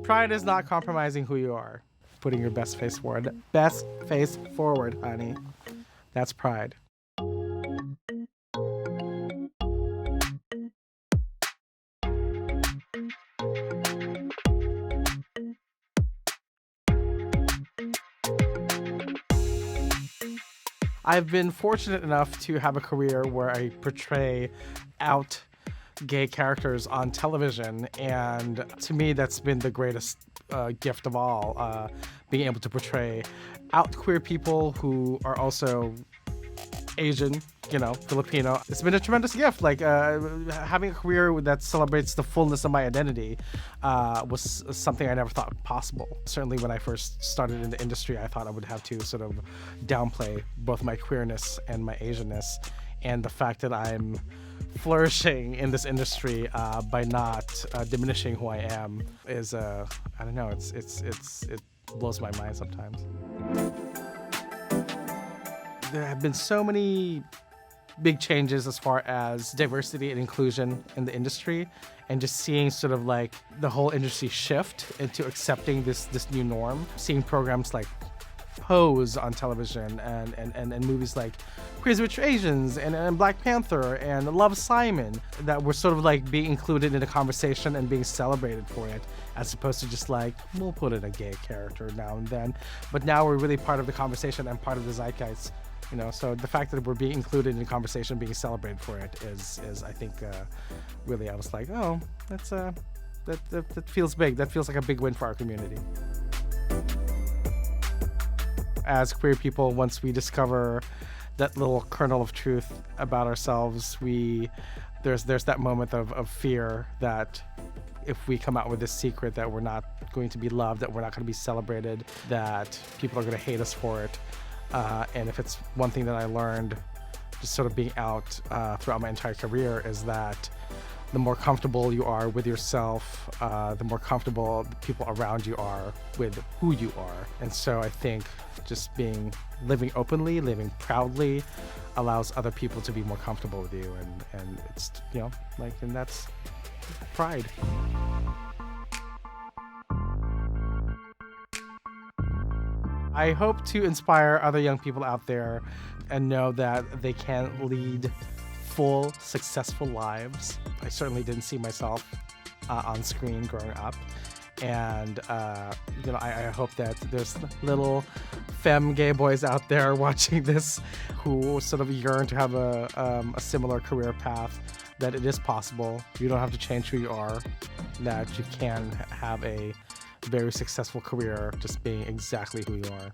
Pride is not compromising who you are. Putting your best face forward. Best face forward, honey. That's pride. I've been fortunate enough to have a career where I portray out gay characters on television, and to me that's been the greatest gift of all, being able to portray out queer people who are also Asian, Filipino. It's been a tremendous gift. Like having a career that celebrates the fullness of my identity was something I never thought possible. Certainly when I first started in the industry, I thought I would have to sort of downplay both my queerness and my Asianness, and the fact that I'm flourishing in this industry by not diminishing who I am is I don't know, it blows my mind sometimes. There have been so many big changes as far as diversity and inclusion in the industry, and just seeing sort of like the whole industry shift into accepting this new norm. Seeing programs like Pose on television and movies like Crazy Rich Asians and Black Panther and Love, Simon, that were sort of like being included in the conversation and being celebrated for it, as opposed to just like, we'll put in a gay character now and then. But now we're really part of the conversation and part of the zeitgeist. So the fact that we're being included in the conversation, being celebrated for it is I think, really, I was like, oh, that feels big. That feels like a big win for our community. As queer people, once we discover that little kernel of truth about ourselves, there's that moment of fear that if we come out with this secret that we're not going to be loved, that we're not going to be celebrated, that people are going to hate us for it. And if it's one thing that I learned just sort of being out throughout my entire career, is that the more comfortable you are with yourself, the more comfortable the people around you are with who you are. And so I think just living openly, living proudly allows other people to be more comfortable with you. And it's, and that's pride. I hope to inspire other young people out there and know that they can lead full, successful lives. I certainly didn't see myself on screen growing up. And, I hope that there's little femme gay boys out there watching this who sort of yearn to have a similar career path, that it is possible. You don't have to change who you are, that you can have a very successful career just being exactly who you are.